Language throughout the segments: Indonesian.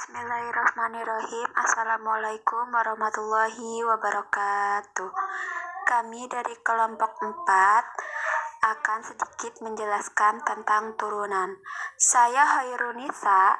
Bismillahirrahmanirrahim. Assalamualaikum warahmatullahi wabarakatuh. Kami dari kelompok 4 akan sedikit menjelaskan tentang turunan. Saya Hairunisa.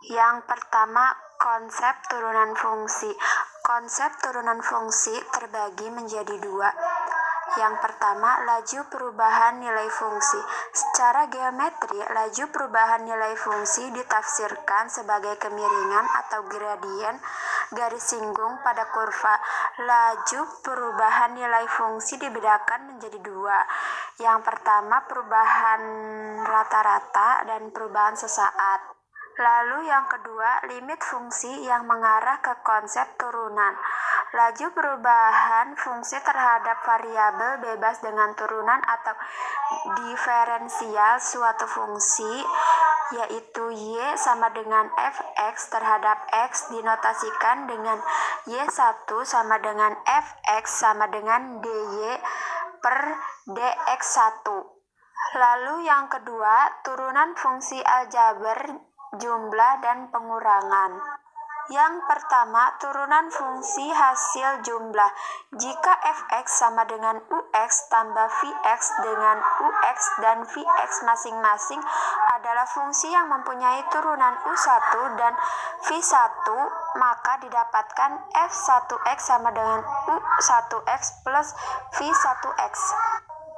Yang pertama, konsep turunan fungsi. Konsep turunan fungsi terbagi menjadi dua. Yang pertama, laju perubahan nilai fungsi. Secara geometri, laju perubahan nilai fungsi ditafsirkan sebagai kemiringan atau gradien garis singgung pada kurva. Laju perubahan nilai fungsi dibedakan menjadi dua. Yang pertama, perubahan rata-rata dan perubahan sesaat. Lalu yang kedua, limit fungsi yang mengarah ke konsep turunan. Laju perubahan fungsi terhadap variabel bebas dengan turunan atau diferensial suatu fungsi, yaitu y sama dengan fx terhadap x dinotasikan dengan y1 sama dengan fx sama dengan dy per dx1. Lalu yang kedua, turunan fungsi aljabar jumlah dan pengurangan. Yang pertama, turunan fungsi hasil jumlah. Jika fx sama dengan ux tambah vx dengan ux dan vx masing-masing adalah fungsi yang mempunyai turunan u1 dan v1, maka didapatkan f1x sama dengan u1x plus v1x.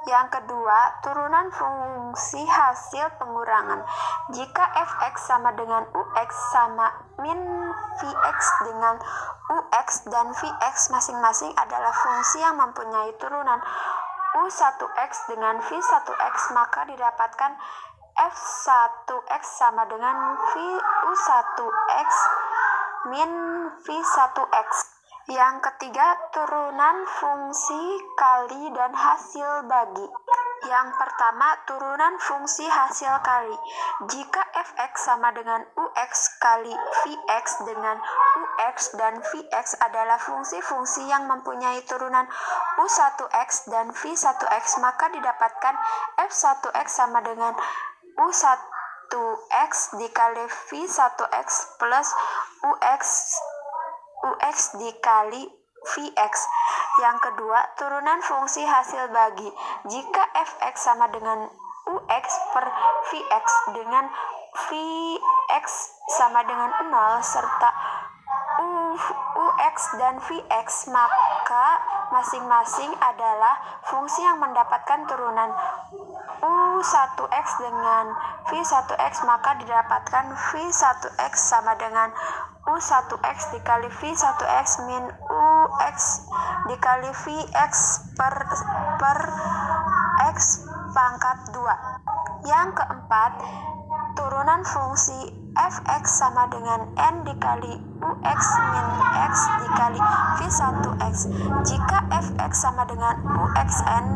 Yang kedua, turunan fungsi hasil pengurangan. Jika fx sama dengan ux sama min vx dengan ux dan vx masing-masing adalah fungsi yang mempunyai turunan u1x dengan v1x, maka didapatkan f1x sama dengan u1x min v1x. Yang ketiga, turunan fungsi kali dan hasil bagi. Yang pertama, turunan fungsi hasil kali. Jika fx sama dengan ux kali vx dengan ux dan vx adalah fungsi-fungsi yang mempunyai turunan u1x dan v1x, maka didapatkan f1x sama dengan u1x dikali v1x plus ux dikali vx. Yang kedua, turunan fungsi hasil bagi. Jika fx sama dengan ux per vx dengan vx sama dengan 0 serta ux dan vx, maka masing-masing adalah fungsi yang mendapatkan turunan u1x dengan v1x, maka didapatkan v1x sama dengan u1x dikali v1x min ux dikali vx per x pangkat 2. Yang keempat, turunan fungsi fx sama dengan n dikali ux min x dikali v1x. Jika fx sama dengan uxn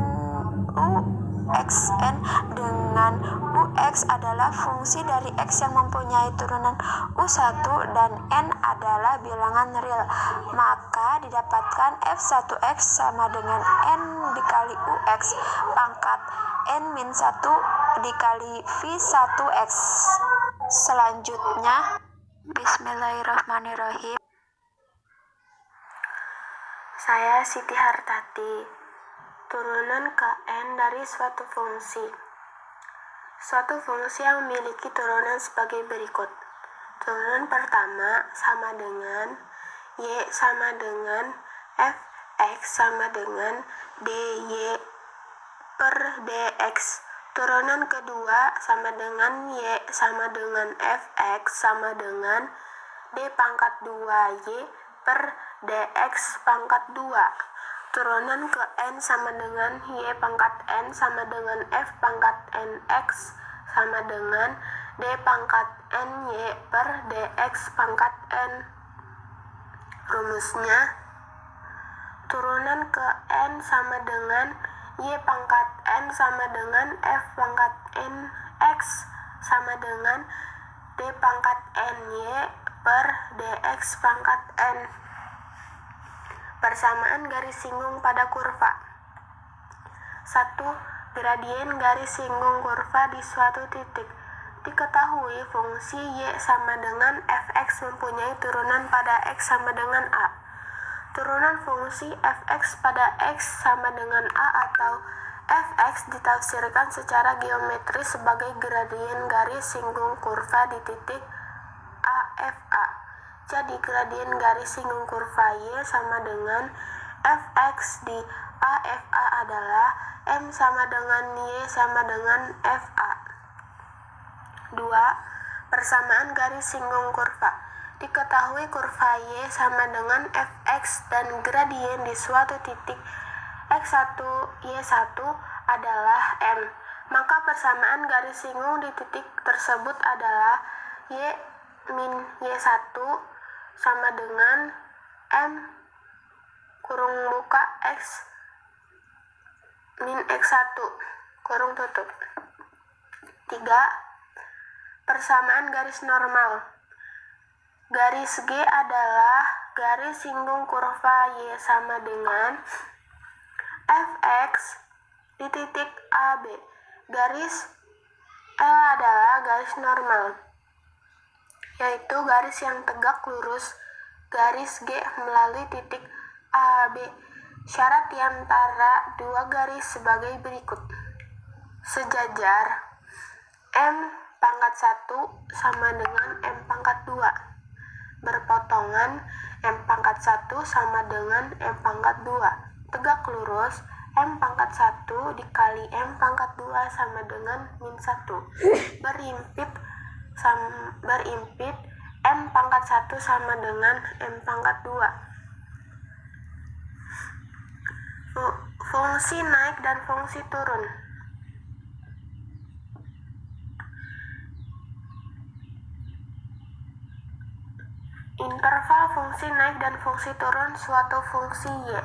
dengan ux adalah fungsi dari x yang mempunyai turunan u1 dan n adalah bilangan real, maka didapatkan f1x sama dengan n dikali ux pangkat n min 1 dikali v1x. Selanjutnya, bismillahirrahmanirrahim. Saya Siti Hartati. Turunan Kn dari suatu fungsi. Suatu fungsi yang memiliki turunan sebagai berikut. Turunan pertama sama dengan y sama dengan fx sama dengan dy per dx. Turunan kedua sama dengan y sama dengan fx sama dengan d pangkat 2y per dx pangkat 2. Turunan ke n sama dengan y pangkat n sama dengan f pangkat nx sama dengan d pangkat ny per dx pangkat n. Rumusnya, turunan ke n sama dengan y pangkat n sama dengan f pangkat nx sama dengan d pangkat ny per dx pangkat n. Persamaan garis singgung pada kurva. 1. Gradien garis singgung kurva di suatu titik. Diketahui fungsi y sama dengan fx mempunyai turunan pada x sama dengan a. Turunan fungsi fx pada x sama dengan a atau fx ditafsirkan secara geometris sebagai gradien garis singgung kurva di titik AFA. Jadi gradien garis singgung kurva y sama dengan fx di AFA adalah m sama dengan y sama dengan fa. 2. Persamaan garis singgung kurva. Diketahui kurva y sama dengan fx dan gradien di suatu titik x1, y1 adalah m. Maka persamaan garis singgung di titik tersebut adalah y min y1 sama dengan m kurung buka x min x1 kurung tutup. 3. Persamaan garis normal. Garis G adalah garis singgung kurva y sama dengan fx di titik AB. Garis L adalah garis normal, yaitu garis yang tegak lurus garis G melalui titik AB. Syarat di antara dua garis sebagai berikut. Sejajar M pangkat 1 sama dengan M pangkat 2. Berpotongan M pangkat 1 sama dengan M pangkat 2. Tegak lurus M pangkat 1 dikali M pangkat 2 sama dengan min 1. Berimpit M pangkat 1 sama dengan M pangkat 2. Fungsi naik dan fungsi turun. Interval fungsi naik dan fungsi turun suatu fungsi y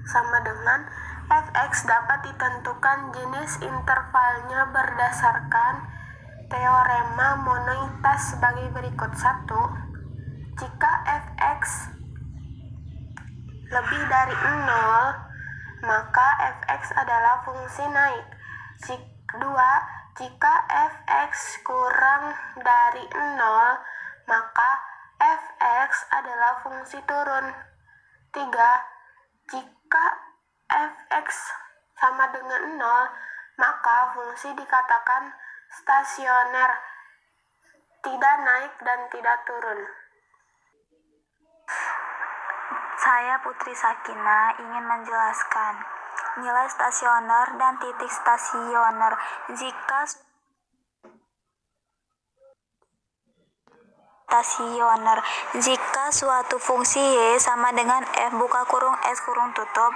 sama dengan fx dapat ditentukan jenis intervalnya berdasarkan teorema monoitas sebagai berikut. 1. Jika fx lebih dari 0, maka fx adalah fungsi naik. 2. Jika fx kurang dari 0, maka fx adalah fungsi turun. 3. Jika fx sama dengan 0, maka fungsi dikatakan stasioner, tidak naik dan tidak turun. Saya Putri Sakina ingin menjelaskan nilai stasioner dan titik stasioner. Jika suatu fungsi y sama dengan f buka kurung s kurung tutup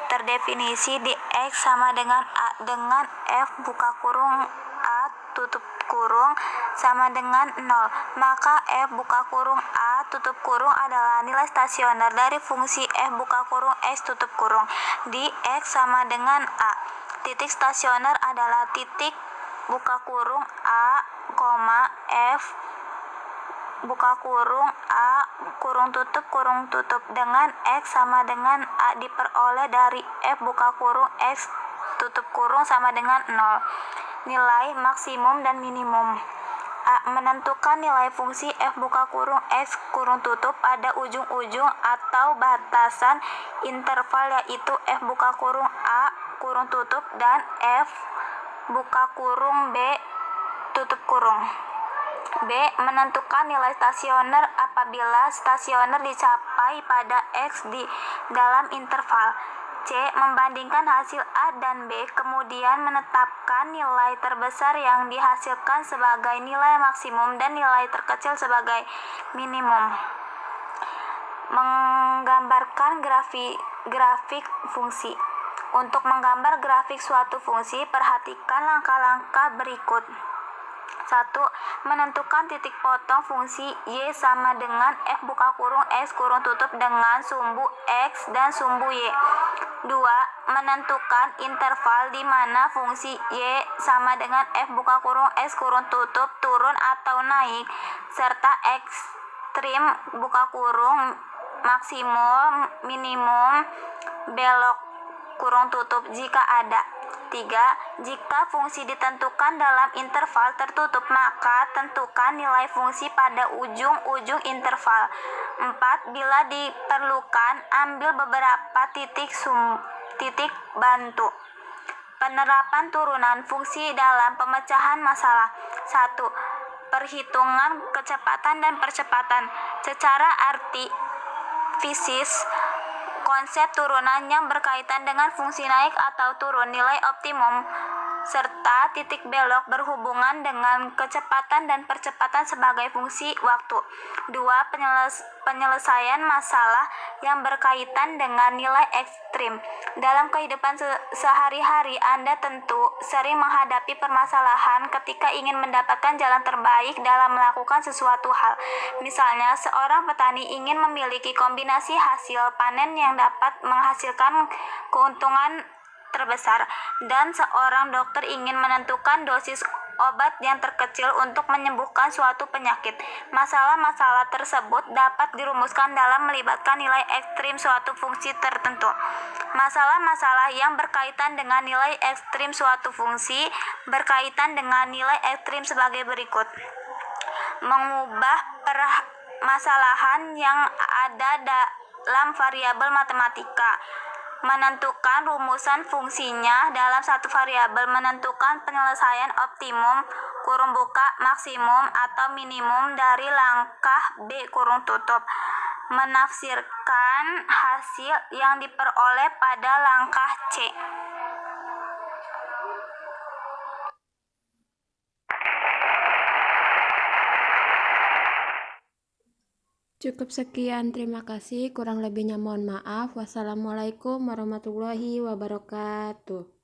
terdefinisi di x sama dengan a dengan f buka kurung a tutup kurung sama dengan 0, maka f buka kurung a tutup kurung adalah nilai stasioner dari fungsi f buka kurung x tutup kurung di x sama dengan a. Titik stasioner adalah titik buka kurung a, f buka kurung a kurung tutup dengan x sama dengan a diperoleh dari f buka kurung x tutup kurung sama dengan 0. Nilai maksimum dan minimum. A. Menentukan nilai fungsi f buka kurung x kurung tutup pada ujung-ujung atau batasan interval, yaitu f buka kurung a kurung tutup dan f buka kurung b tutup kurung. B. Menentukan nilai stasioner apabila stasioner dicapai pada x di dalam interval. C. Membandingkan hasil A dan B, kemudian menetapkan nilai terbesar yang dihasilkan sebagai nilai maksimum dan nilai terkecil sebagai minimum. Menggambarkan grafik fungsi. Untuk menggambar grafik suatu fungsi, perhatikan langkah-langkah berikut. 1. Menentukan titik potong fungsi y sama dengan f buka kurung x kurung tutup dengan sumbu x dan sumbu y. 2. Menentukan interval di mana fungsi y sama dengan f buka kurung x kurung tutup turun atau naik, serta ekstrim buka kurung maksimum minimum belok kurung tutup jika ada. 3. Jika fungsi ditentukan dalam interval tertutup, maka tentukan nilai fungsi pada ujung-ujung interval. 4. Bila diperlukan, ambil beberapa titik bantu. Penerapan turunan fungsi dalam pemecahan masalah. 1. Perhitungan kecepatan dan percepatan. Secara arti fisis, konsep turunan yang berkaitan dengan fungsi naik atau turun nilai optimum serta titik belok berhubungan dengan kecepatan dan percepatan sebagai fungsi waktu. 2. Penyelesaian masalah yang berkaitan dengan nilai ekstrim. Dalam kehidupan sehari-hari, Anda tentu sering menghadapi permasalahan ketika ingin mendapatkan jalan terbaik dalam melakukan sesuatu hal. Misalnya, seorang petani ingin memiliki kombinasi hasil panen yang dapat menghasilkan keuntungan terbesar, dan seorang dokter ingin menentukan dosis obat yang terkecil untuk menyembuhkan suatu penyakit. Masalah-masalah tersebut dapat dirumuskan dalam melibatkan nilai ekstrim suatu fungsi tertentu. Masalah-masalah yang berkaitan dengan nilai ekstrim suatu fungsi berkaitan dengan nilai ekstrim sebagai berikut. Mengubah permasalahan yang ada dalam variabel matematika. Menentukan rumusan fungsinya dalam satu variabel. Menentukan penyelesaian optimum (maksimum atau minimum) dari langkah B (tutup). Menafsirkan hasil yang diperoleh pada langkah C. Cukup sekian, terima kasih. Kurang lebihnya mohon maaf. Wassalamualaikum warahmatullahi wabarakatuh.